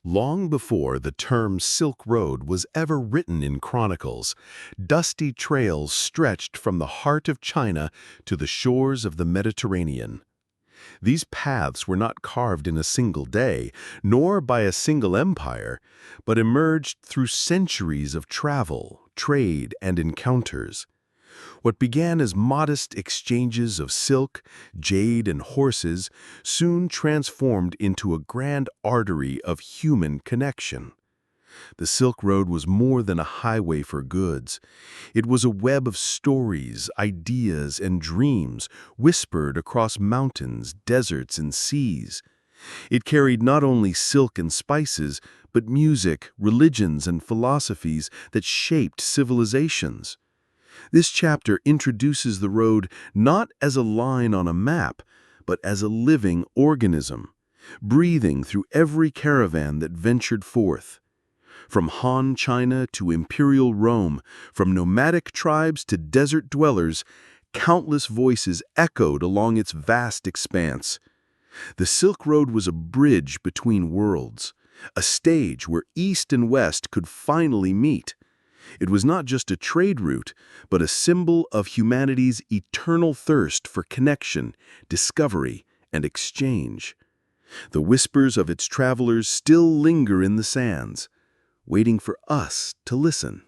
Long before the term Silk Road was ever written in chronicles, dusty trails stretched from the heart of China to the shores of the Mediterranean. These paths were not carved in a single day, nor by a single empire, but emerged through centuries of travel, trade, and encounters. What began as modest exchanges of silk, jade, and horses soon transformed into a grand artery of human connection. The Silk Road was more than a highway for goods. It was a web of stories, ideas, and dreams whispered across mountains, deserts, and seas. It carried not only silk and spices, but music, religions, and philosophies that shaped civilizations. This chapter introduces the road not as a line on a map, but as a living organism, breathing through every caravan that ventured forth. From Han China to imperial Rome, from nomadic tribes to desert dwellers, countless voices echoed along its vast expanse. The Silk Road was a bridge between worlds, a stage where East and West could finally meet. It was not just a trade route, but a symbol of humanity's eternal thirst for connection, discovery, and exchange. The whispers of its travelers still linger in the sands, waiting for us to listen.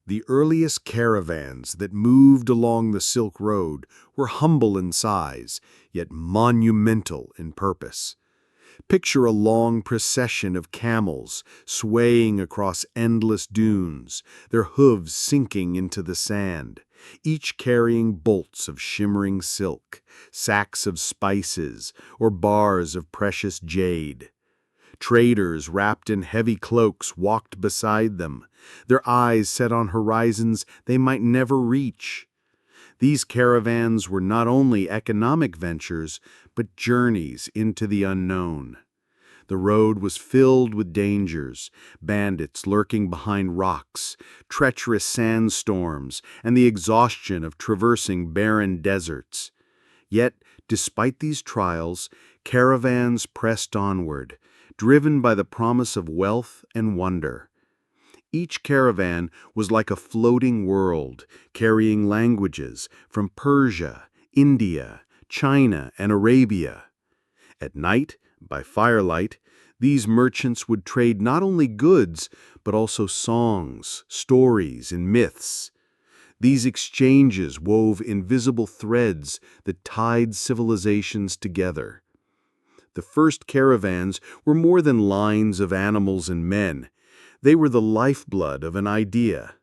The earliest caravans that moved along the Silk Road were humble in size, yet monumental in purpose. Picture a long procession of camels swaying across endless dunes, their hooves sinking into the sand, each carrying bolts of shimmering silk, sacks of spices, or bars of precious jade. Traders wrapped in heavy cloaks walked beside them, their eyes set on horizons they might never reach. These caravans were not only economic ventures, but journeys into the unknown. The road was filled with dangers, bandits lurking behind rocks, treacherous sandstorms, and the exhaustion of traversing barren deserts. Yet, despite these trials, caravans pressed onward, driven by the promise of wealth and wonder. Each caravan was like a floating world, carrying languages from Persia, India, China, and Arabia. At night, by firelight, these merchants would trade not only goods, but also songs, stories, and myths. These exchanges wove invisible threads that tied civilizations together. The first caravans were more than lines of animals and men. They were the lifeblood of an idea,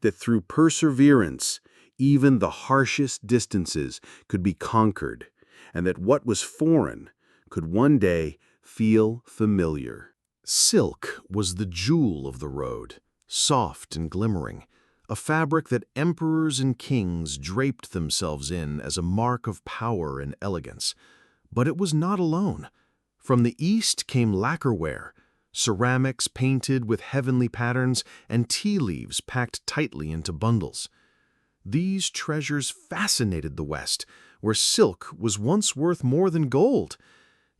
that through perseverance, even the harshest distances could be conquered, and that what was foreign could one day feel familiar. Silk was the jewel of the road, soft and glimmering, a fabric that emperors and kings draped themselves in as a mark of power and elegance. But it was not alone. From the east came lacquerware, ceramics painted with heavenly patterns, and tea leaves packed tightly into bundles. These treasures fascinated the West, where silk was once worth more than gold.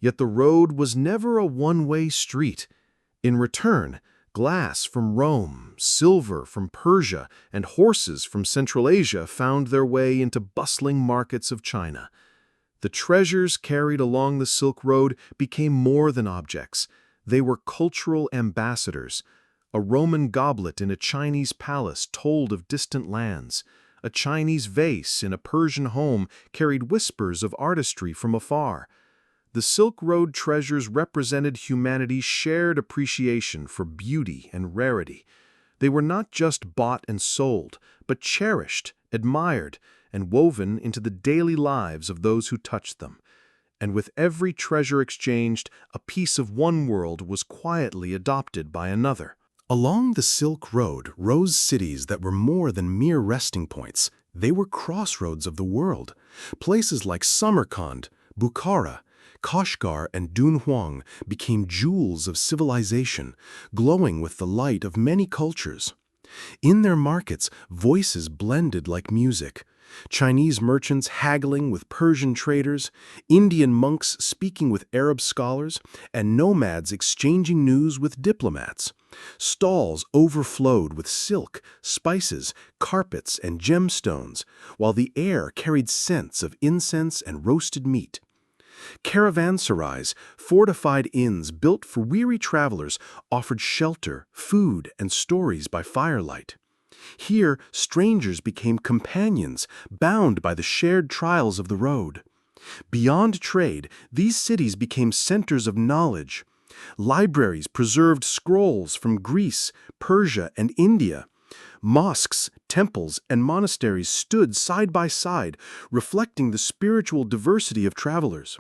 Yet the road was never a one-way street. In return, glass from Rome, silver from Persia, and horses from Central Asia found their way into bustling markets of China. The treasures carried along the Silk Road became more than objects. They were cultural ambassadors. A Roman goblet in a Chinese palace told of distant lands. A Chinese vase in a Persian home carried whispers of artistry from afar. The Silk Road treasures represented humanity's shared appreciation for beauty and rarity. They were not just bought and sold, but cherished, admired, and woven into the daily lives of those who touched them. And with every treasure exchanged, a piece of one world was quietly adopted by another. Along the Silk Road rose cities that were more than mere resting points. They were crossroads of the world. Places like Samarkand, Bukhara, Kashgar, and Dunhuang became jewels of civilization, glowing with the light of many cultures. In their markets, voices blended like music. Chinese merchants haggling with Persian traders, Indian monks speaking with Arab scholars, and nomads exchanging news with diplomats. Stalls overflowed with silk, spices, carpets, and gemstones, while the air carried scents of incense and roasted meat. Caravanserais, fortified inns built for weary travelers, offered shelter, food, and stories by firelight. Here, strangers became companions, bound by the shared trials of the road. Beyond trade, these cities became centers of knowledge. Libraries preserved scrolls from Greece, Persia, and India. Mosques, temples, and monasteries stood side by side, reflecting the spiritual diversity of travelers.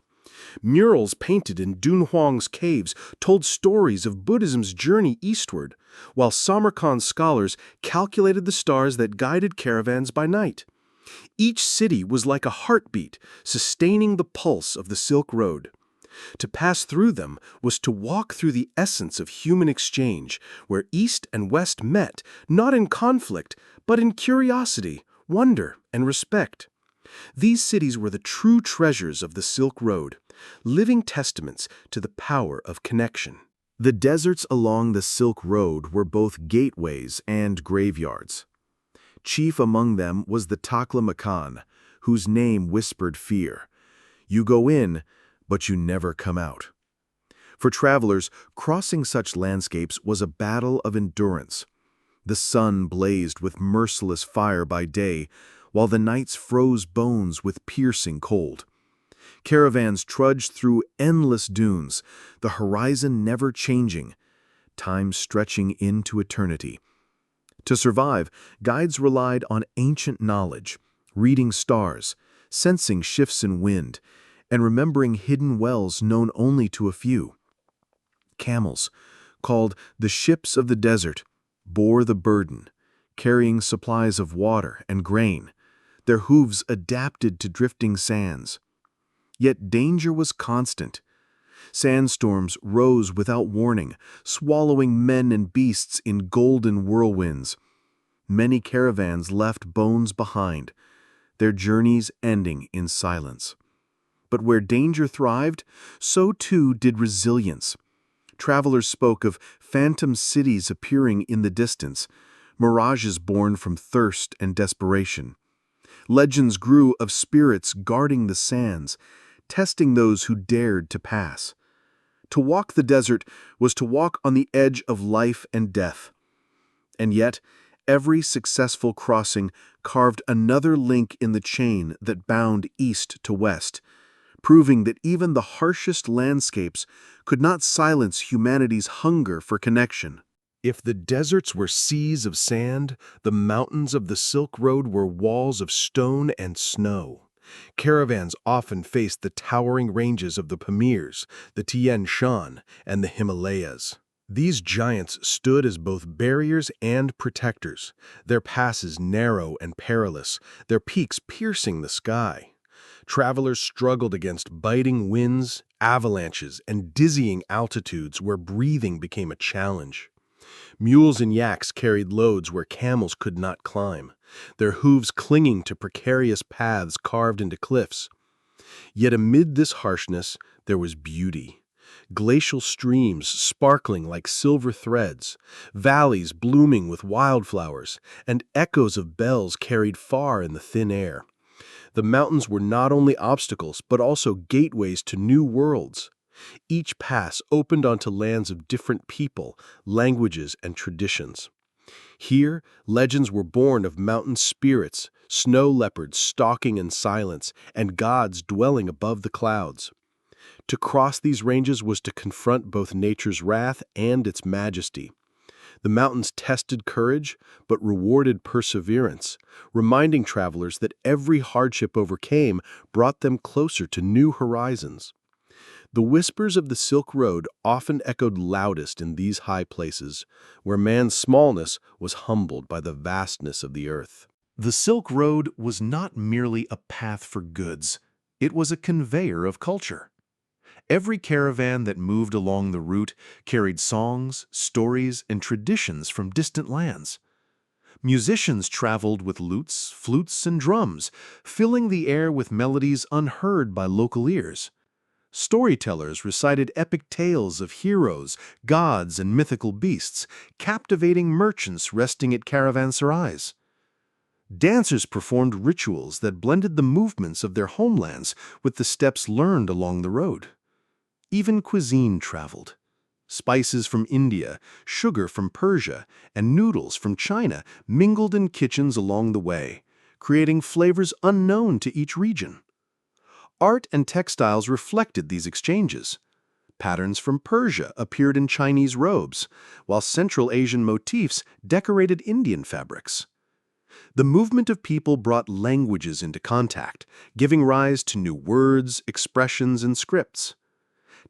Murals painted in Dunhuang's caves told stories of Buddhism's journey eastward, while Samarkand scholars calculated the stars that guided caravans by night. Each city was like a heartbeat, sustaining the pulse of the Silk Road. To pass through them was to walk through the essence of human exchange, where East and West met, not in conflict, but in curiosity, wonder, and respect. These cities were the true treasures of the Silk Road, living testaments to the power of connection. The deserts along the Silk Road were both gateways and graveyards. Chief among them was the Taklamakan, whose name whispered fear. You go in, but you never come out. For travelers, crossing such landscapes was a battle of endurance. The sun blazed with merciless fire by day, while the nights froze bones with piercing cold. Caravans trudged through endless dunes, the horizon never changing, time stretching into eternity. To survive, guides relied on ancient knowledge, reading stars, sensing shifts in wind, and remembering hidden wells known only to a few. Camels, called the ships of the desert, bore the burden, carrying supplies of water and grain, their hooves adapted to drifting sands. Yet danger was constant. Sandstorms rose without warning, swallowing men and beasts in golden whirlwinds. Many caravans left bones behind, their journeys ending in silence. But where danger thrived, so too did resilience. Travelers spoke of phantom cities appearing in the distance, mirages born from thirst and desperation. Legends grew of spirits guarding the sands, testing those who dared to pass. To walk the desert was to walk on the edge of life and death. And yet, every successful crossing carved another link in the chain that bound east to west, proving that even the harshest landscapes could not silence humanity's hunger for connection. If the deserts were seas of sand, the mountains of the Silk Road were walls of stone and snow. Caravans often faced the towering ranges of the Pamirs, the Tian Shan, and the Himalayas. These giants stood as both barriers and protectors, their passes narrow and perilous, their peaks piercing the sky. Travelers struggled against biting winds, avalanches, and dizzying altitudes where breathing became a challenge. Mules and yaks carried loads where camels could not climb, their hooves clinging to precarious paths carved into cliffs. Yet amid this harshness, there was beauty. Glacial streams sparkling like silver threads, valleys blooming with wildflowers, and echoes of bells carried far in the thin air. The mountains were not only obstacles, but also gateways to new worlds. Each pass opened onto lands of different people, languages, and traditions. Here, legends were born of mountain spirits, snow leopards stalking in silence, and gods dwelling above the clouds. To cross these ranges was to confront both nature's wrath and its majesty. The mountains tested courage, but rewarded perseverance, reminding travelers that every hardship overcame brought them closer to new horizons. The whispers of the Silk Road often echoed loudest in these high places, where man's smallness was humbled by the vastness of the earth. The Silk Road was not merely a path for goods, it was a conveyor of culture. Every caravan that moved along the route carried songs, stories, and traditions from distant lands. Musicians traveled with lutes, flutes, and drums, filling the air with melodies unheard by local ears. Storytellers recited epic tales of heroes, gods, and mythical beasts, captivating merchants resting at caravanserais. Dancers performed rituals that blended the movements of their homelands with the steps learned along the road. Even cuisine traveled. Spices from India, sugar from Persia, and noodles from China mingled in kitchens along the way, creating flavors unknown to each region. Art and textiles reflected these exchanges. Patterns from Persia appeared in Chinese robes, while Central Asian motifs decorated Indian fabrics. The movement of people brought languages into contact, giving rise to new words, expressions, and scripts.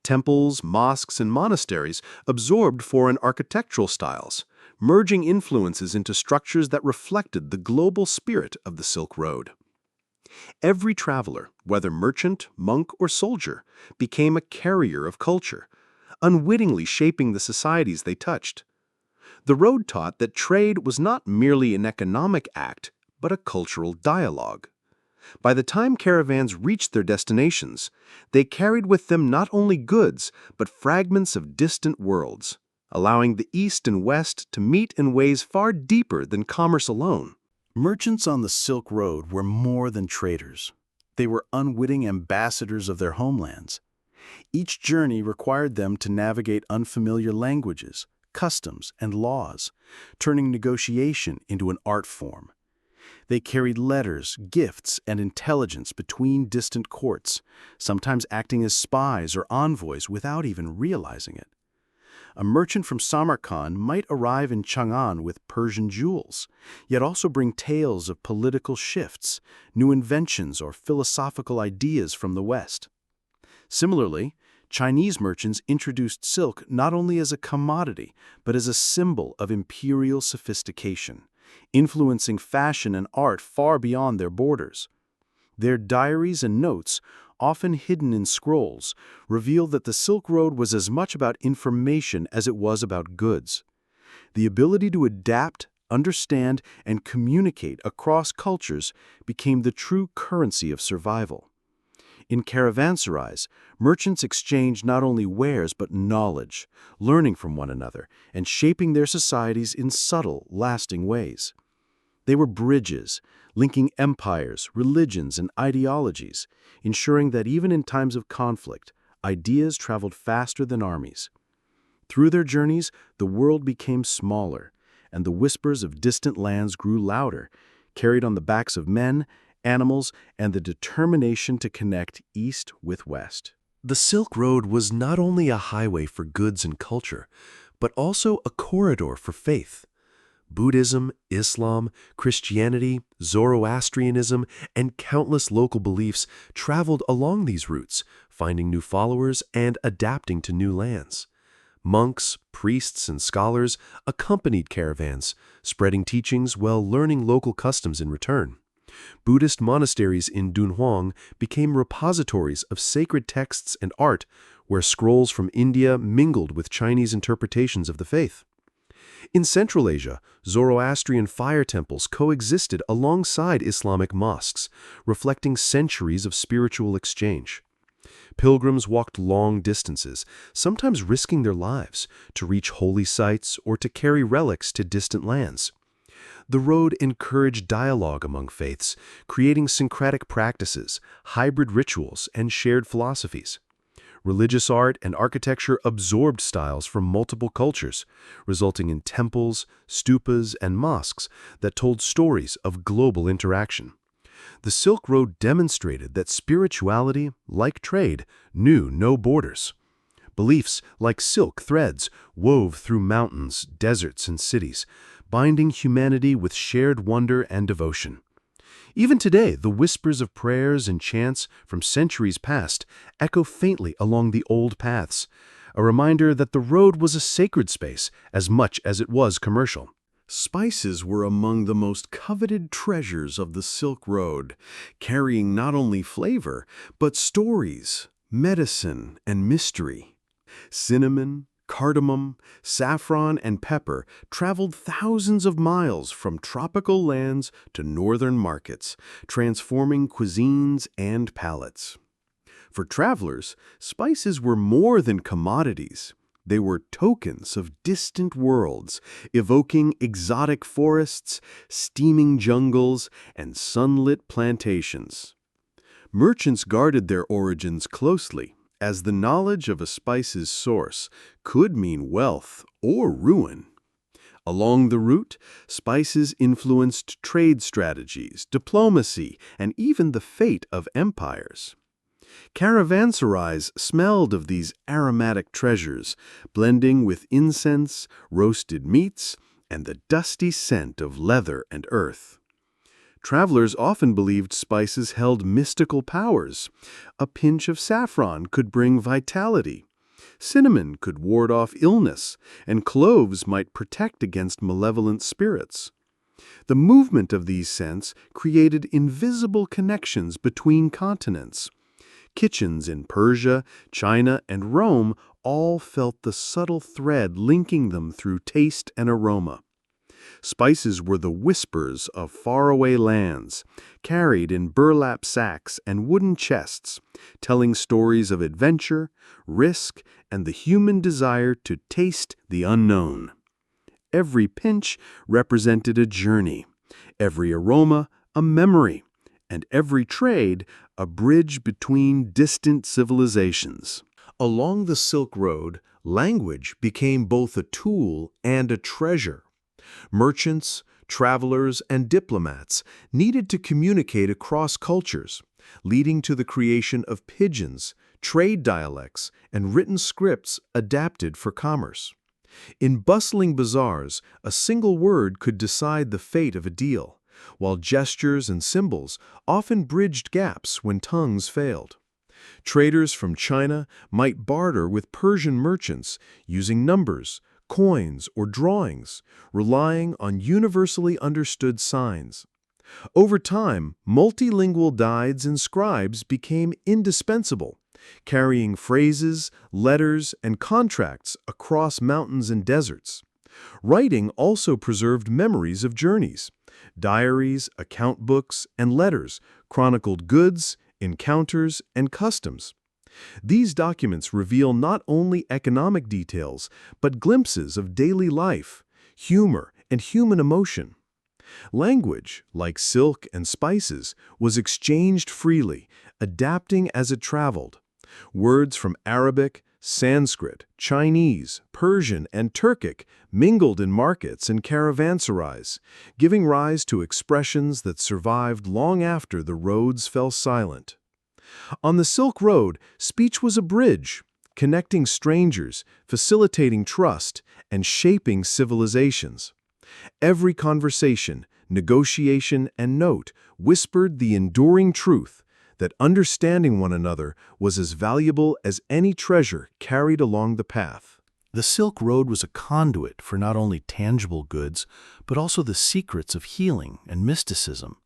Temples, mosques, and monasteries absorbed foreign architectural styles, merging influences into structures that reflected the global spirit of the Silk Road. Every traveler, whether merchant, monk, or soldier, became a carrier of culture, unwittingly shaping the societies they touched. The road taught that trade was not merely an economic act, but a cultural dialogue. By the time caravans reached their destinations, they carried with them not only goods, but fragments of distant worlds, allowing the East and West to meet in ways far deeper than commerce alone. Merchants on the Silk Road were more than traders. They were unwitting ambassadors of their homelands. Each journey required them to navigate unfamiliar languages, customs, and laws, turning negotiation into an art form. They carried letters, gifts, and intelligence between distant courts, sometimes acting as spies or envoys without even realizing it. A merchant from Samarkand might arrive in Chang'an with Persian jewels, yet also bring tales of political shifts, new inventions, or philosophical ideas from the West. Similarly, Chinese merchants introduced silk not only as a commodity, but as a symbol of imperial sophistication, influencing fashion and art far beyond their borders. Their diaries and notes, often hidden in scrolls, reveal that the Silk Road was as much about information as it was about goods. The ability to adapt, understand, and communicate across cultures became the true currency of survival. In caravanserais, merchants exchanged not only wares but knowledge, learning from one another and shaping their societies in subtle, lasting ways. They were bridges, linking empires, religions, and ideologies, ensuring that even in times of conflict, ideas traveled faster than armies. Through their journeys, the world became smaller, and the whispers of distant lands grew louder, carried on the backs of men, animals, and the determination to connect East with West. The Silk Road was not only a highway for goods and culture, but also a corridor for faith. Buddhism, Islam, Christianity, Zoroastrianism, and countless local beliefs traveled along these routes, finding new followers and adapting to new lands. Monks, priests, and scholars accompanied caravans, spreading teachings while learning local customs in return. Buddhist monasteries in Dunhuang became repositories of sacred texts and art, where scrolls from India mingled with Chinese interpretations of the faith. In Central Asia, Zoroastrian fire temples coexisted alongside Islamic mosques, reflecting centuries of spiritual exchange. Pilgrims walked long distances, sometimes risking their lives, to reach holy sites or to carry relics to distant lands. The road encouraged dialogue among faiths, creating syncretic practices, hybrid rituals, and shared philosophies. Religious art and architecture absorbed styles from multiple cultures, resulting in temples, stupas, and mosques that told stories of global interaction. The Silk Road demonstrated that spirituality, like trade, knew no borders. Beliefs, like silk threads, wove through mountains, deserts, and cities, binding humanity with shared wonder and devotion. Even today, the whispers of prayers and chants from centuries past echo faintly along the old paths, a reminder that the road was a sacred space as much as it was commercial. Spices were among the most coveted treasures of the Silk Road, carrying not only flavor, but stories, medicine, and mystery. Cinnamon, Cardamom, saffron, and pepper traveled thousands of miles from tropical lands to northern markets, transforming cuisines and palates. For travelers, spices were more than commodities. They were tokens of distant worlds, evoking exotic forests, steaming jungles, and sunlit plantations. Merchants guarded their origins closely, as the knowledge of a spice's source could mean wealth or ruin. Along the route, spices influenced trade strategies, diplomacy, and even the fate of empires. Caravanserais smelled of these aromatic treasures, blending with incense, roasted meats, and the dusty scent of leather and earth. Travelers often believed spices held mystical powers. A pinch of saffron could bring vitality. Cinnamon could ward off illness, and cloves might protect against malevolent spirits. The movement of these scents created invisible connections between continents. Kitchens in Persia, China, and Rome all felt the subtle thread linking them through taste and aroma. Spices were the whispers of faraway lands, carried in burlap sacks and wooden chests, telling stories of adventure, risk, and the human desire to taste the unknown. Every pinch represented a journey, every aroma a memory, and every trade a bridge between distant civilizations. Along the Silk Road, language became both a tool and a treasure. Merchants, travelers, and diplomats needed to communicate across cultures, leading to the creation of pidgins, trade dialects, and written scripts adapted for commerce. In bustling bazaars, a single word could decide the fate of a deal, while gestures and symbols often bridged gaps when tongues failed. Traders from China might barter with Persian merchants using numbers, coins, or drawings, relying on universally understood signs. Over time, multilingual guides and scribes became indispensable, carrying phrases, letters, and contracts across mountains and deserts. Writing also preserved memories of journeys. Diaries, account books, and letters chronicled goods, encounters, and customs. These documents reveal not only economic details, but glimpses of daily life, humor, and human emotion. Language, like silk and spices, was exchanged freely, adapting as it traveled. Words from Arabic, Sanskrit, Chinese, Persian, and Turkic mingled in markets and caravanserais, giving rise to expressions that survived long after the roads fell silent. On the Silk Road, speech was a bridge, connecting strangers, facilitating trust, and shaping civilizations. Every conversation, negotiation, and note whispered the enduring truth that understanding one another was as valuable as any treasure carried along the path. The Silk Road was a conduit for not only tangible goods, but also the secrets of healing and mysticism.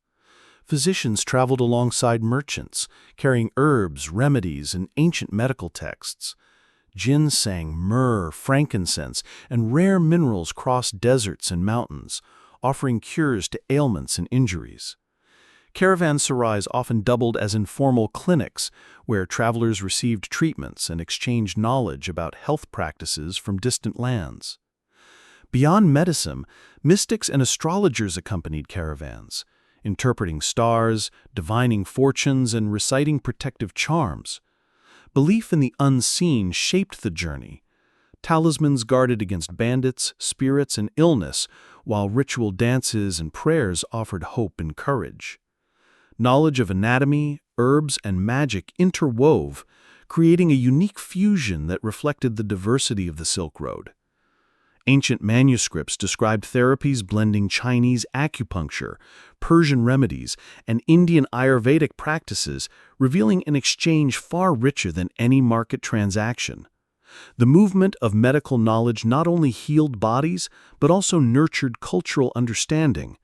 Physicians traveled alongside merchants, carrying herbs, remedies, and ancient medical texts. Ginseng, myrrh, frankincense, and rare minerals crossed deserts and mountains, offering cures to ailments and injuries. Caravanserais often doubled as informal clinics, where travelers received treatments and exchanged knowledge about health practices from distant lands. Beyond medicine, mystics and astrologers accompanied caravans, interpreting stars, divining fortunes, and reciting protective charms. Belief in the unseen shaped the journey. Talismans guarded against bandits, spirits, and illness, while ritual dances and prayers offered hope and courage. Knowledge of anatomy, herbs, and magic interwove, creating a unique fusion that reflected the diversity of the Silk Road. Ancient manuscripts described therapies blending Chinese acupuncture, Persian remedies, and Indian Ayurvedic practices, revealing an exchange far richer than any market transaction. The movement of medical knowledge not only healed bodies, but also nurtured cultural understanding,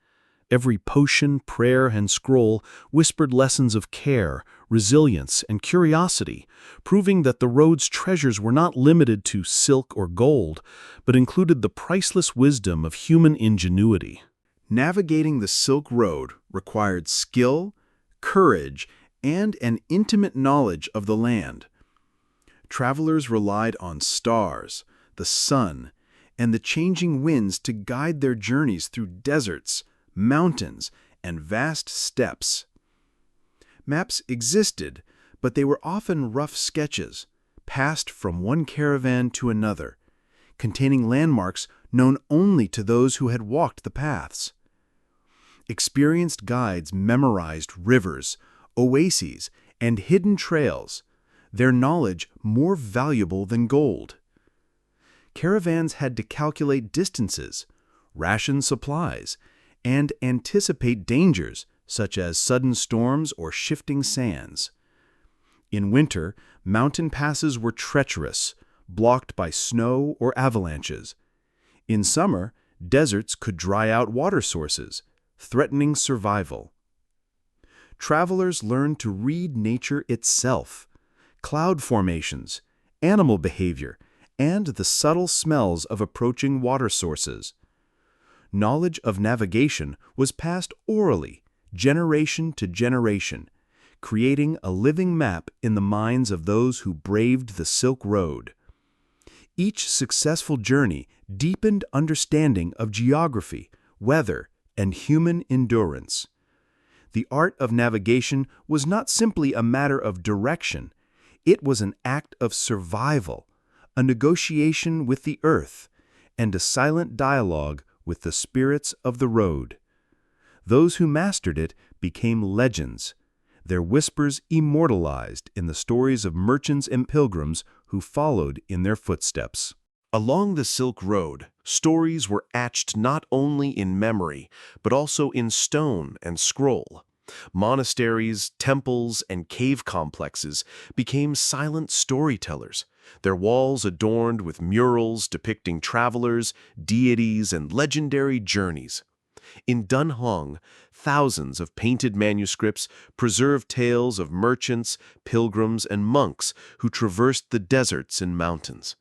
Every potion, prayer, and scroll whispered lessons of care, resilience, and curiosity, proving that the road's treasures were not limited to silk or gold, but included the priceless wisdom of human ingenuity. Navigating the Silk Road required skill, courage, and an intimate knowledge of the land. Travelers relied on stars, the sun, and the changing winds to guide their journeys through deserts, mountains, and vast steppes. Maps existed, but they were often rough sketches, passed from one caravan to another, containing landmarks known only to those who had walked the paths. Experienced guides memorized rivers, oases, and hidden trails, their knowledge more valuable than gold. Caravans had to calculate distances, ration supplies, and anticipate dangers such as sudden storms or shifting sands. In winter, mountain passes were treacherous, blocked by snow or avalanches. In summer, deserts could dry out water sources, threatening survival. Travelers learned to read nature itself, cloud formations, animal behavior, and the subtle smells of approaching water sources. Knowledge of navigation was passed orally, generation to generation, creating a living map in the minds of those who braved the Silk Road. Each successful journey deepened understanding of geography, weather, and human endurance. The art of navigation was not simply a matter of direction, it was an act of survival, a negotiation with the earth, and a silent dialogue with the spirits of the road. Those who mastered it became legends, their whispers immortalized in the stories of merchants and pilgrims who followed in their footsteps. Along the Silk Road, stories were etched not only in memory, but also in stone and scroll. Monasteries, temples, and cave complexes became silent storytellers, their walls adorned with murals depicting travelers, deities, and legendary journeys. In Dunhuang, thousands of painted manuscripts preserve tales of merchants, pilgrims, and monks who traversed the deserts and mountains.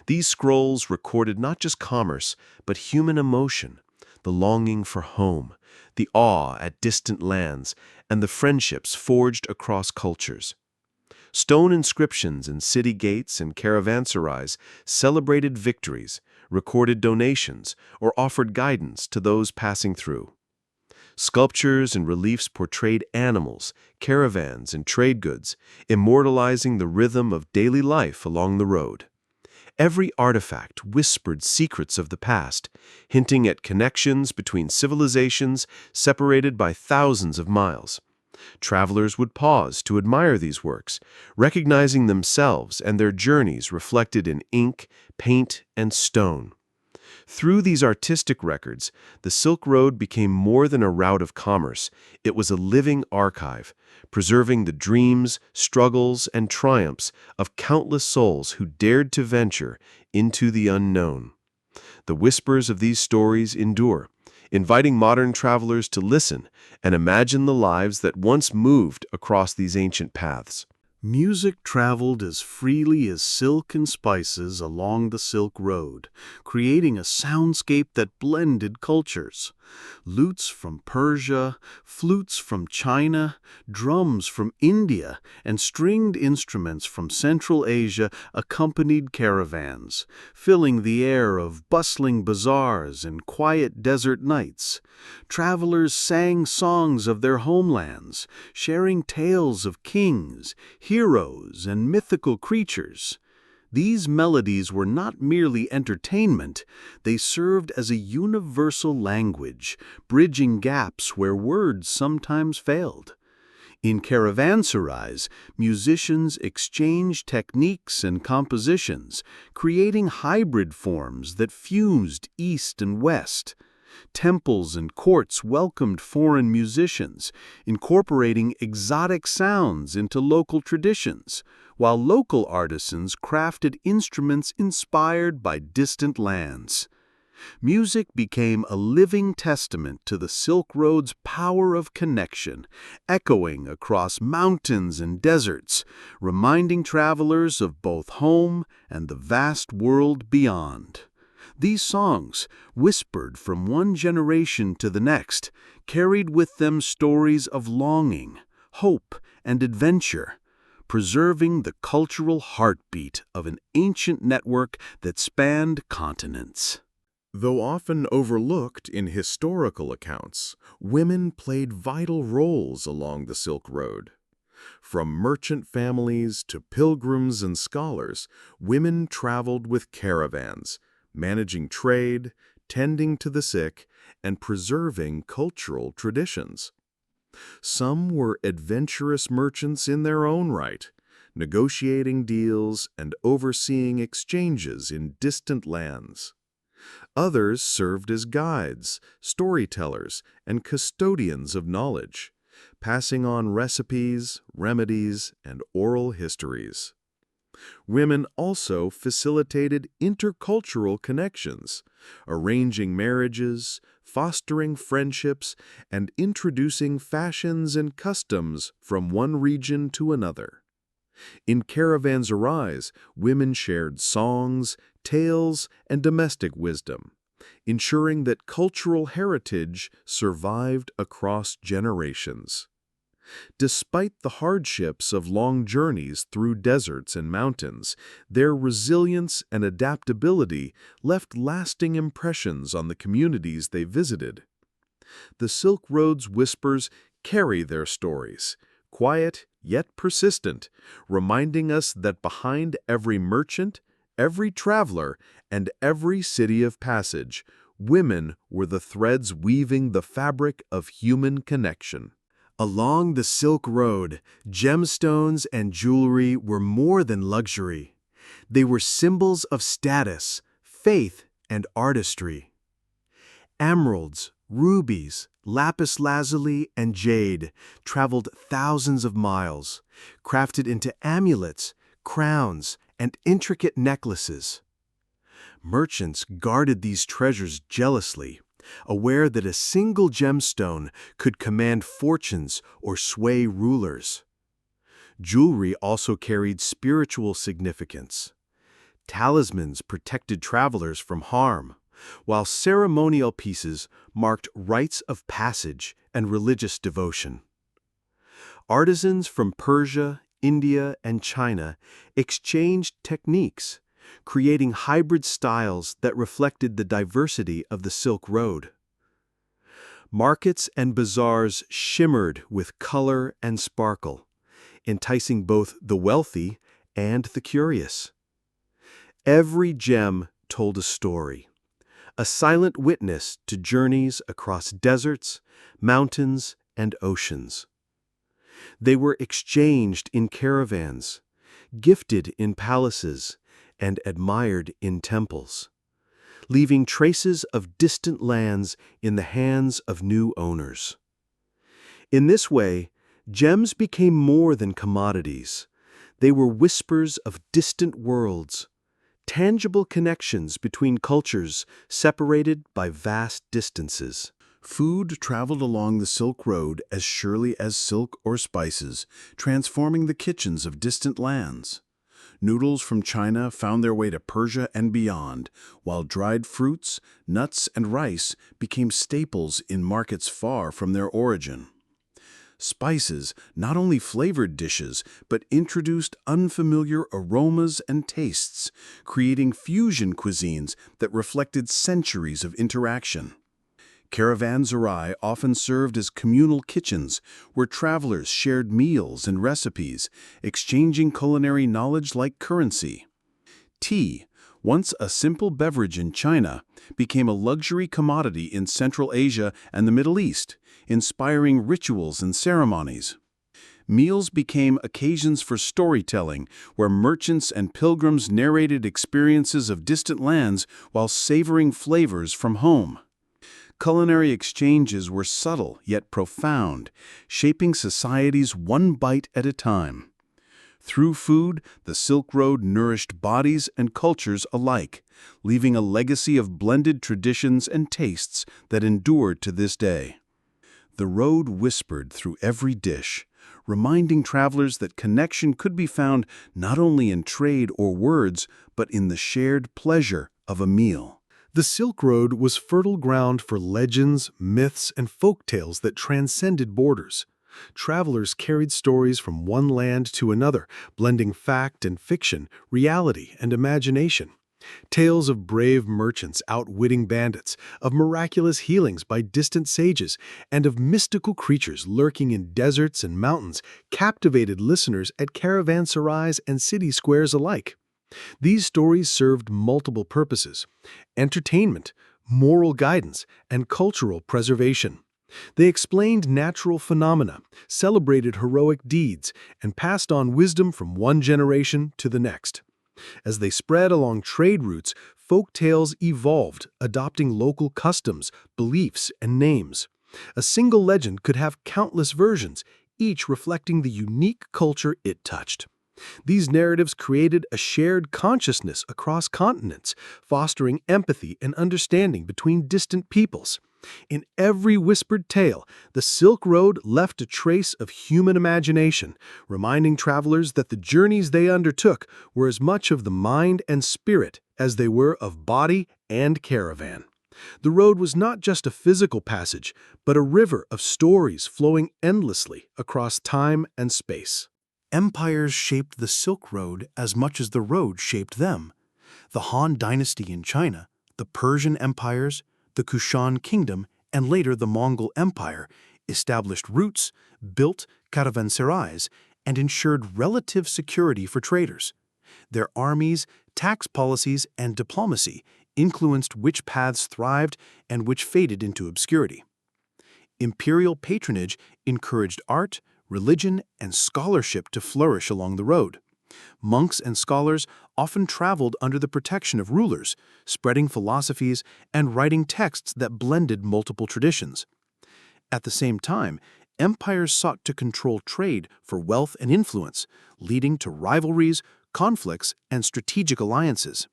These scrolls recorded not just commerce, but human emotion, the longing for home, the awe at distant lands, and the friendships forged across cultures. Stone inscriptions in city gates and caravanserais celebrated victories, recorded donations, or offered guidance to those passing through. Sculptures and reliefs portrayed animals, caravans, and trade goods, immortalizing the rhythm of daily life along the road. Every artifact whispered secrets of the past, hinting at connections between civilizations separated by thousands of miles. Travelers would pause to admire these works, recognizing themselves and their journeys reflected in ink, paint, and stone. Through these artistic records, the Silk Road became more than a route of commerce. It was a living archive, preserving the dreams, struggles, and triumphs of countless souls who dared to venture into the unknown. The whispers of these stories endure, inviting modern travelers to listen and imagine the lives that once moved across these ancient paths. Music traveled as freely as silk and spices along the Silk Road, creating a soundscape that blended cultures. Lutes from Persia, flutes from China, drums from India, and stringed instruments from Central Asia accompanied caravans, filling the air of bustling bazaars and quiet desert nights. Travelers sang songs of their homelands, sharing tales of kings, heroes, and mythical creatures. These melodies were not merely entertainment, they served as a universal language, bridging gaps where words sometimes failed. In caravanserais, musicians exchanged techniques and compositions, creating hybrid forms that fused East and West. Temples and courts welcomed foreign musicians, incorporating exotic sounds into local traditions, while local artisans crafted instruments inspired by distant lands. Music became a living testament to the Silk Road's power of connection, echoing across mountains and deserts, reminding travelers of both home and the vast world beyond. These songs, whispered from one generation to the next, carried with them stories of longing, hope, and adventure, preserving the cultural heartbeat of an ancient network that spanned continents. Though often overlooked in historical accounts, women played vital roles along the Silk Road. From merchant families to pilgrims and scholars, women traveled with caravans, managing trade, tending to the sick, and preserving cultural traditions. Some were adventurous merchants in their own right, negotiating deals and overseeing exchanges in distant lands. Others served as guides, storytellers, and custodians of knowledge, passing on recipes, remedies, and oral histories. Women also facilitated intercultural connections, arranging marriages, fostering friendships, and introducing fashions and customs from one region to another. In Caravanserais, women shared songs, tales, and domestic wisdom, ensuring that cultural heritage survived across generations. Despite the hardships of long journeys through deserts and mountains, their resilience and adaptability left lasting impressions on the communities they visited. The Silk Road's whispers carry their stories, quiet yet persistent, reminding us that behind every merchant, every traveler, and every city of passage, women were the threads weaving the fabric of human connection. Along the Silk Road, gemstones and jewelry were more than luxury. They were symbols of status, faith, and artistry. Emeralds, rubies, lapis lazuli, and jade traveled thousands of miles, crafted into amulets, crowns, and intricate necklaces. Merchants guarded these treasures jealously, aware that a single gemstone could command fortunes or sway rulers. Jewelry also carried spiritual significance. Talismans protected travelers from harm, while ceremonial pieces marked rites of passage and religious devotion. Artisans from Persia, India, and China exchanged techniques, creating hybrid styles that reflected the diversity of the Silk Road. Markets and bazaars shimmered with color and sparkle, enticing both the wealthy and the curious. Every gem told a story, a silent witness to journeys across deserts, mountains, and oceans. They were exchanged in caravans, gifted in palaces, and admired in temples, leaving traces of distant lands in the hands of new owners. In this way, gems became more than commodities. They were whispers of distant worlds, tangible connections between cultures separated by vast distances. Food traveled along the Silk Road as surely as silk or spices, transforming the kitchens of distant lands. Noodles from China found their way to Persia and beyond, while dried fruits, nuts, and rice became staples in markets far from their origin. Spices not only flavored dishes, but introduced unfamiliar aromas and tastes, creating fusion cuisines that reflected centuries of interaction. Caravanserai often served as communal kitchens where travelers shared meals and recipes, exchanging culinary knowledge like currency. Tea, once a simple beverage in China, became a luxury commodity in Central Asia and the Middle East, inspiring rituals and ceremonies. Meals became occasions for storytelling, where merchants and pilgrims narrated experiences of distant lands while savoring flavors from home. Culinary exchanges were subtle yet profound, shaping societies one bite at a time. Through food, the Silk Road nourished bodies and cultures alike, leaving a legacy of blended traditions and tastes that endured to this day. The road whispered through every dish, reminding travelers that connection could be found not only in trade or words, but in the shared pleasure of a meal. The Silk Road was fertile ground for legends, myths, and folk tales that transcended borders. Travelers carried stories from one land to another, blending fact and fiction, reality and imagination. Tales of brave merchants outwitting bandits, of miraculous healings by distant sages, and of mystical creatures lurking in deserts and mountains captivated listeners at caravanserais and city squares alike. These stories served multiple purposes: entertainment, moral guidance, and cultural preservation. They explained natural phenomena, celebrated heroic deeds, and passed on wisdom from one generation to the next. As they spread along trade routes, folk tales evolved, adopting local customs, beliefs, and names. A single legend could have countless versions, each reflecting the unique culture it touched. These narratives created a shared consciousness across continents, fostering empathy and understanding between distant peoples. In every whispered tale, the Silk Road left a trace of human imagination, reminding travelers that the journeys they undertook were as much of the mind and spirit as they were of body and caravan. The road was not just a physical passage, but a river of stories flowing endlessly across time and space. Empires shaped the Silk Road as much as the road shaped them. The Han Dynasty in China, the Persian empires, the Kushan Kingdom, and later the Mongol Empire, established routes, built caravanserais, and ensured relative security for traders. Their armies, tax policies, and diplomacy influenced which paths thrived and which faded into obscurity. Imperial patronage encouraged art, religion, and scholarship to flourish along the road. Monks and scholars often traveled under the protection of rulers, spreading philosophies and writing texts that blended multiple traditions. At the same time, empires sought to control trade for wealth and influence, leading to rivalries, conflicts, and strategic alliances.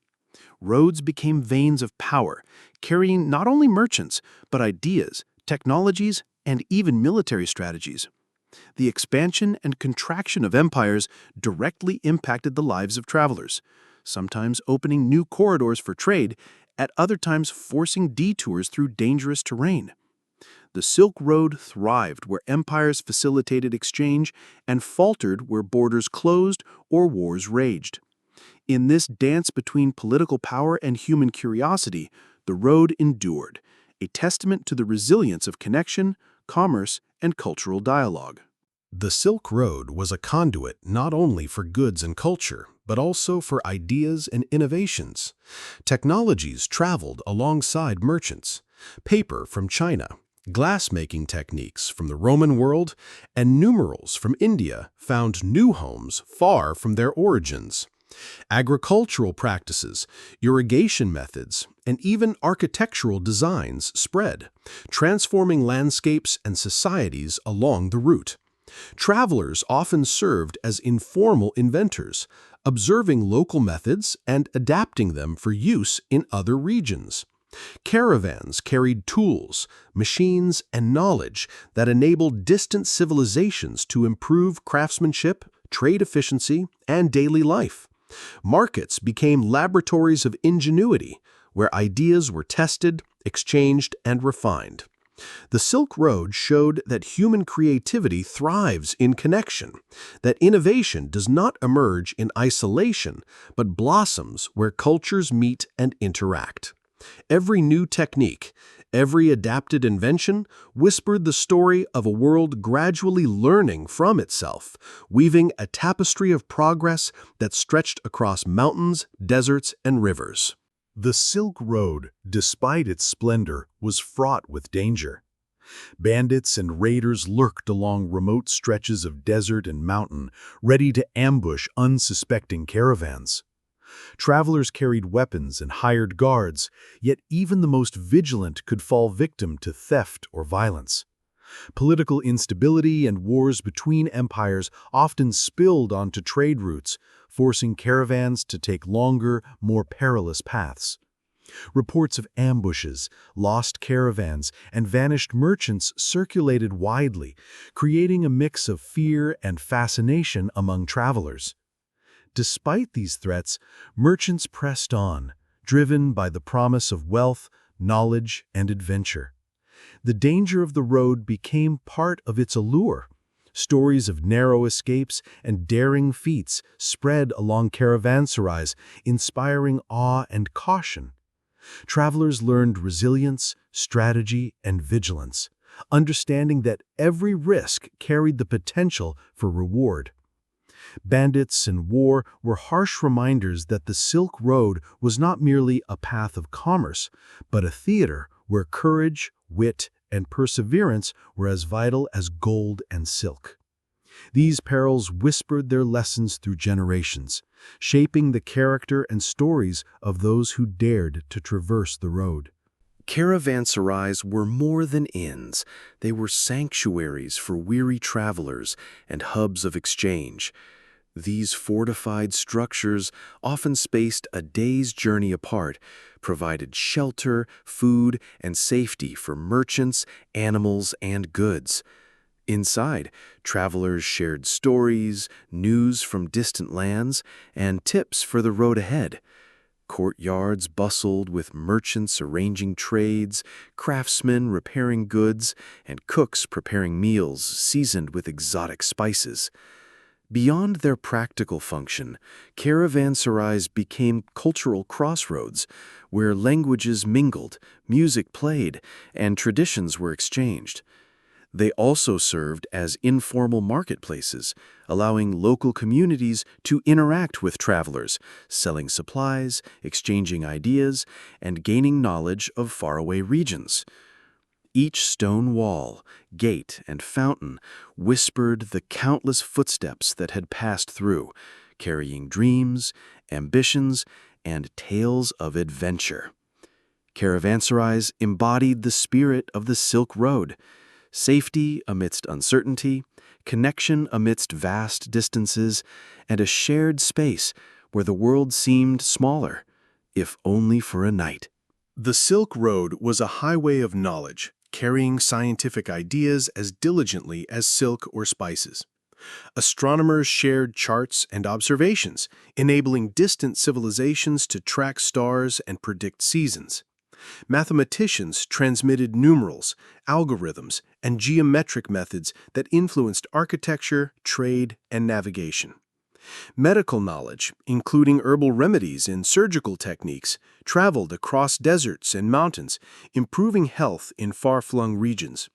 Roads became veins of power, carrying not only merchants, but ideas, technologies, and even military strategies. The expansion and contraction of empires directly impacted the lives of travelers, sometimes opening new corridors for trade, at other times forcing detours through dangerous terrain. The Silk Road thrived where empires facilitated exchange and faltered where borders closed or wars raged. In this dance between political power and human curiosity, the road endured, a testament to the resilience of connection, commerce, and cultural dialogue. The Silk Road was a conduit not only for goods and culture, but also for ideas and innovations. Technologies traveled alongside merchants. Paper from China, glass-making techniques from the Roman world, and numerals from India found new homes far from their origins. Agricultural practices, irrigation methods, and even architectural designs spread, transforming landscapes and societies along the route. Travelers often served as informal inventors, observing local methods and adapting them for use in other regions. Caravans carried tools, machines, and knowledge that enabled distant civilizations to improve craftsmanship, trade efficiency, and daily life. Markets became laboratories of ingenuity, where ideas were tested, exchanged, and refined. The Silk Road showed that human creativity thrives in connection, that innovation does not emerge in isolation, but blossoms where cultures meet and interact. Every new technique, every adapted invention whispered the story of a world gradually learning from itself, weaving a tapestry of progress that stretched across mountains, deserts, and rivers. The Silk Road, despite its splendor, was fraught with danger. Bandits and raiders lurked along remote stretches of desert and mountain, ready to ambush unsuspecting caravans. Travelers carried weapons and hired guards, yet even the most vigilant could fall victim to theft or violence. Political instability and wars between empires often spilled onto trade routes, forcing caravans to take longer, more perilous paths. Reports of ambushes, lost caravans, and vanished merchants circulated widely, creating a mix of fear and fascination among travelers. Despite these threats, merchants pressed on, driven by the promise of wealth, knowledge, and adventure. The danger of the road became part of its allure. Stories of narrow escapes and daring feats spread along caravanserais, inspiring awe and caution. Travelers learned resilience, strategy, and vigilance, understanding that every risk carried the potential for reward. Bandits and war were harsh reminders that the Silk Road was not merely a path of commerce, but a theater where courage, wit, and perseverance were as vital as gold and silk. These perils whispered their lessons through generations, shaping the character and stories of those who dared to traverse the road. Caravanserais were more than inns. They were sanctuaries for weary travelers and hubs of exchange. These fortified structures, often spaced a day's journey apart, provided shelter, food, and safety for merchants, animals, and goods. Inside, travelers shared stories, news from distant lands, and tips for the road ahead. Courtyards bustled with merchants arranging trades, craftsmen repairing goods, and cooks preparing meals seasoned with exotic spices. Beyond their practical function, caravanserais became cultural crossroads where languages mingled, music played, and traditions were exchanged. They also served as informal marketplaces, allowing local communities to interact with travelers, selling supplies, exchanging ideas, and gaining knowledge of faraway regions. Each stone wall, gate, and fountain whispered the countless footsteps that had passed through, carrying dreams, ambitions, and tales of adventure. Caravanserais embodied the spirit of the Silk Road: safety amidst uncertainty, connection amidst vast distances, and a shared space where the world seemed smaller, if only for a night. The Silk Road was a highway of knowledge, carrying scientific ideas as diligently as silk or spices. Astronomers shared charts and observations, enabling distant civilizations to track stars and predict seasons. Mathematicians transmitted numerals, algorithms, and geometric methods that influenced architecture, trade, and navigation. Medical knowledge, including herbal remedies and surgical techniques, traveled across deserts and mountains, improving health in far-flung regions.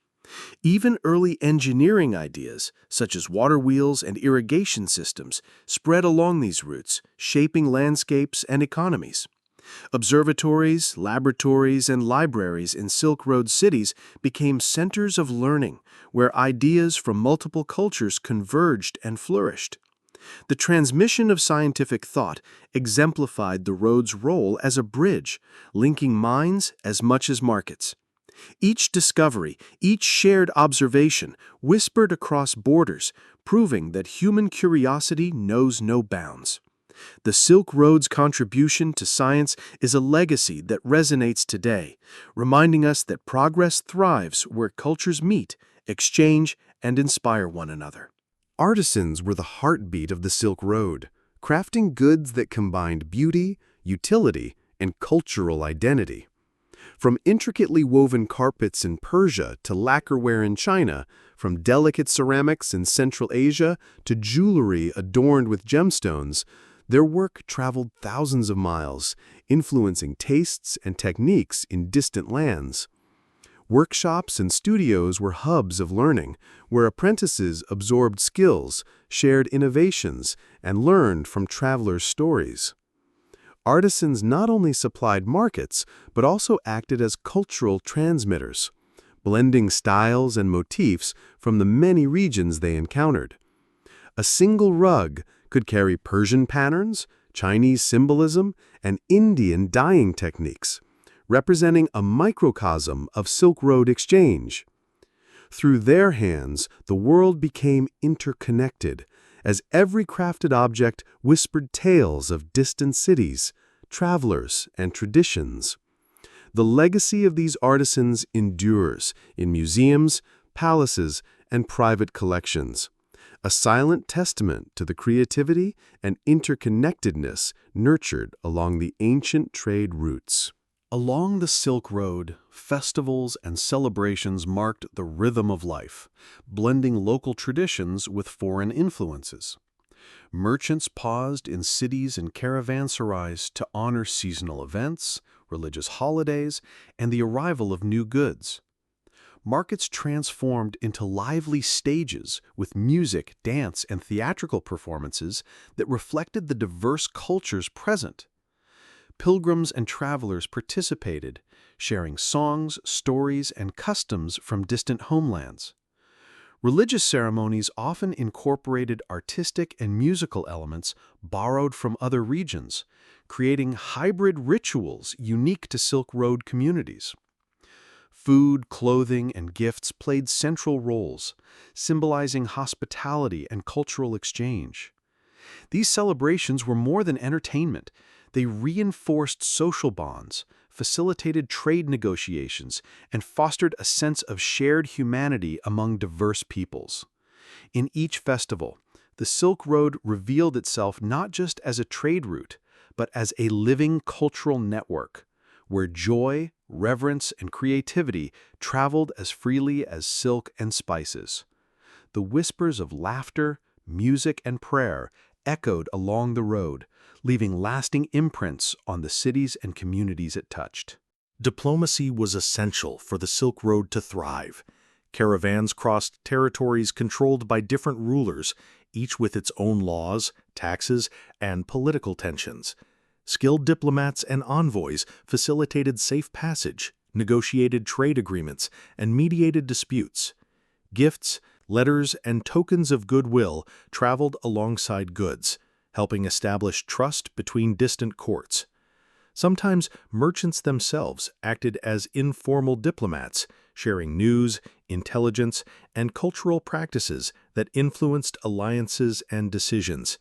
Even early engineering ideas, such as water wheels and irrigation systems, spread along these routes, shaping landscapes and economies. Observatories, laboratories, and libraries in Silk Road cities became centers of learning, where ideas from multiple cultures converged and flourished. The transmission of scientific thought exemplified the road's role as a bridge, linking minds as much as markets. Each discovery, each shared observation, whispered across borders, proving that human curiosity knows no bounds. The Silk Road's contribution to science is a legacy that resonates today, reminding us that progress thrives where cultures meet, exchange, and inspire one another. Artisans were the heartbeat of the Silk Road, crafting goods that combined beauty, utility, and cultural identity. From intricately woven carpets in Persia to lacquerware in China, from delicate ceramics in Central Asia to jewelry adorned with gemstones, their work traveled thousands of miles, influencing tastes and techniques in distant lands. Workshops and studios were hubs of learning, where apprentices absorbed skills, shared innovations, and learned from travelers' stories. Artisans not only supplied markets, but also acted as cultural transmitters, blending styles and motifs from the many regions they encountered. A single rug could carry Persian patterns, Chinese symbolism, and Indian dyeing techniques, representing a microcosm of Silk Road exchange. Through their hands, the world became interconnected, as every crafted object whispered tales of distant cities, travelers, and traditions. The legacy of these artisans endures in museums, palaces, and private collections, a silent testament to the creativity and interconnectedness nurtured along the ancient trade routes. Along the Silk Road, festivals and celebrations marked the rhythm of life, blending local traditions with foreign influences. Merchants paused in cities and caravanserais to honor seasonal events, religious holidays, and the arrival of new goods. Markets transformed into lively stages with music, dance, and theatrical performances that reflected the diverse cultures present. Pilgrims and travelers participated, sharing songs, stories, and customs from distant homelands. Religious ceremonies often incorporated artistic and musical elements borrowed from other regions, creating hybrid rituals unique to Silk Road communities. Food, clothing, and gifts played central roles, symbolizing hospitality and cultural exchange. These celebrations were more than entertainment. They reinforced social bonds, facilitated trade negotiations, and fostered a sense of shared humanity among diverse peoples. In each festival, the Silk Road revealed itself not just as a trade route, but as a living cultural network, where joy, reverence, and creativity traveled as freely as silk and spices. The whispers of laughter, music, and prayer echoed along the road, leaving lasting imprints on the cities and communities it touched. Diplomacy was essential for the Silk Road to thrive. Caravans crossed territories controlled by different rulers, each with its own laws, taxes, and political tensions. Skilled diplomats and envoys facilitated safe passage, negotiated trade agreements, and mediated disputes. Gifts, letters, and tokens of goodwill traveled alongside goods, helping establish trust between distant courts. Sometimes merchants themselves acted as informal diplomats, sharing news, intelligence, and cultural practices that influenced alliances and decisions.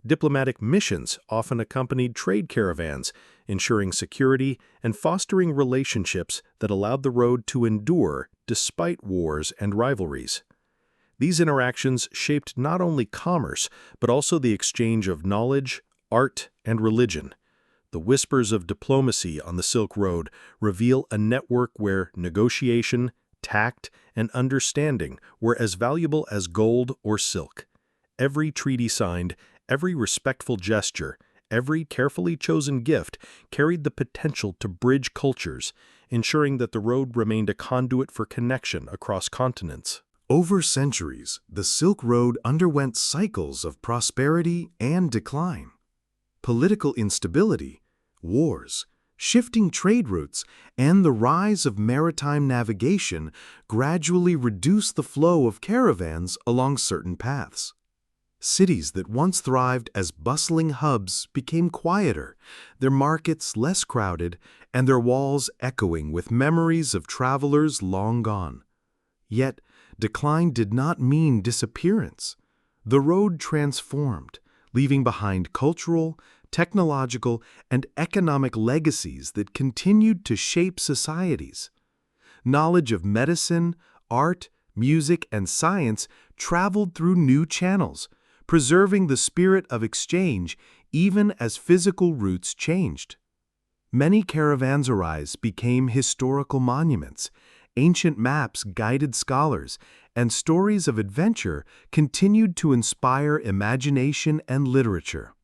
Diplomatic missions often accompanied trade caravans, ensuring security and fostering relationships that allowed the road to endure despite wars and rivalries. These interactions shaped not only commerce, but also the exchange of knowledge, art, and religion. The whispers of diplomacy on the Silk Road reveal a network where negotiation, tact, and understanding were as valuable as gold or silk. Every treaty signed, every respectful gesture, every carefully chosen gift carried the potential to bridge cultures, ensuring that the road remained a conduit for connection across continents. Over centuries, the Silk Road underwent cycles of prosperity and decline. Political instability, wars, shifting trade routes, and the rise of maritime navigation gradually reduced the flow of caravans along certain paths. Cities that once thrived as bustling hubs became quieter, their markets less crowded, and their walls echoing with memories of travelers long gone. Yet, decline did not mean disappearance. The road transformed, leaving behind cultural, technological, and economic legacies that continued to shape societies. Knowledge of medicine, art, music, and science traveled through new channels, preserving the spirit of exchange even as physical routes changed. Many caravanserais became historical monuments. Ancient maps guided scholars, and stories of adventure continued to inspire imagination and literature.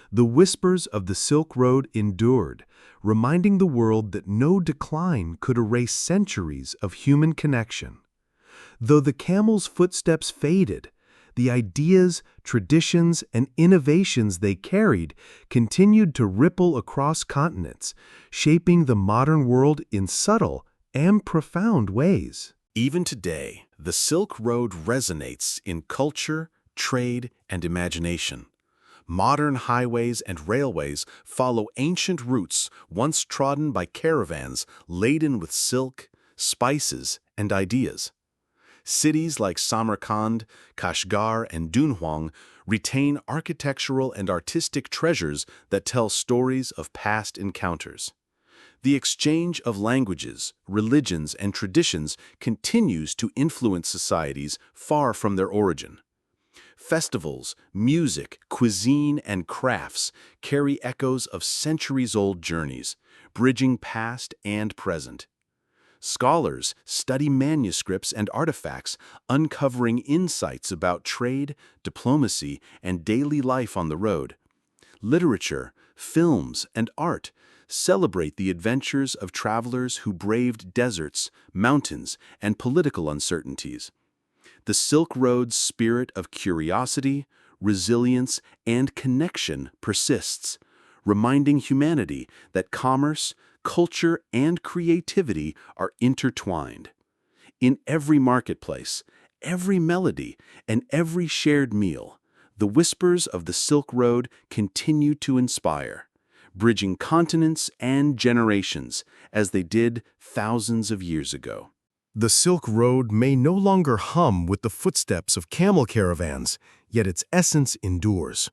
The whispers of the Silk Road endured, reminding the world that no decline could erase centuries of human connection. Though the camel's footsteps faded, the ideas, traditions, and innovations they carried continued to ripple across continents, shaping the modern world in subtle and profound ways. Even today, the Silk Road resonates in culture, trade, and imagination. Modern highways and railways follow ancient routes once trodden by caravans laden with silk, spices, and ideas. Cities like Samarkand, Kashgar, and Dunhuang retain architectural and artistic treasures that tell stories of past encounters. The exchange of languages, religions, and traditions continues to influence societies far from their origin. Festivals, music, cuisine, and crafts carry echoes of centuries-old journeys, bridging past and present. Scholars study manuscripts and artifacts, uncovering insights about trade, diplomacy, and daily life on the road. Literature, films, and art celebrate the adventures of travelers who braved deserts, mountains, and political uncertainties. The Silk Road's spirit of curiosity, resilience, and connection persists, reminding humanity that commerce, culture, and creativity are intertwined. In every marketplace, every melody, and every shared meal, the whispers of the Silk Road continue to inspire, bridging continents and generations as they did thousands of years ago. The Silk Road may no longer hum with the footsteps of camel caravans, yet its essence endures.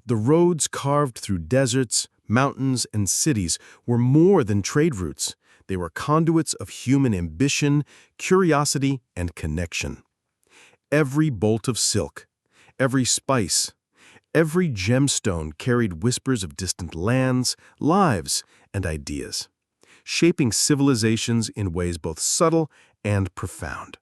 The roads carved through deserts, mountains, and cities were more than trade routes. They were conduits of human ambition, curiosity, and connection. Every bolt of silk, every spice, every gemstone carried whispers of distant lands, lives, and ideas, shaping civilizations in ways both subtle and profound.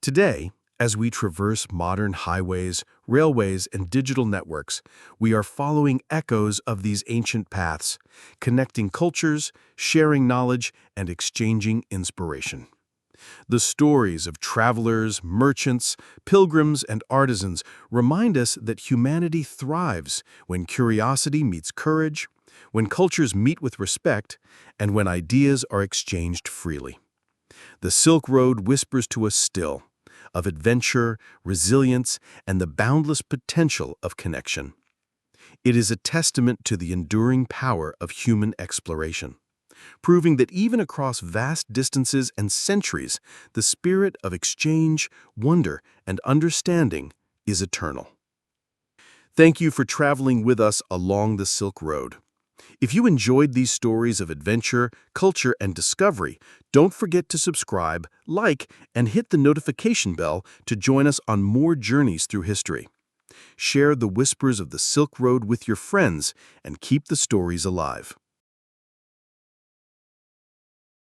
Today, as we traverse modern highways, railways, and digital networks, we are following echoes of these ancient paths, connecting cultures, sharing knowledge, and exchanging inspiration. The stories of travelers, merchants, pilgrims, and artisans remind us that humanity thrives when curiosity meets courage, when cultures meet with respect, and when ideas are exchanged freely. The Silk Road whispers to us still of adventure, resilience, and the boundless potential of connection. It is a testament to the enduring power of human exploration, proving that even across vast distances and centuries, the spirit of exchange, wonder, and understanding is eternal. Thank you for traveling with us along the Silk Road. If you enjoyed these stories of adventure, culture, and discovery, don't forget to subscribe, like, and hit the notification bell to join us on more journeys through history. Share the whispers of the Silk Road with your friends and keep the stories alive.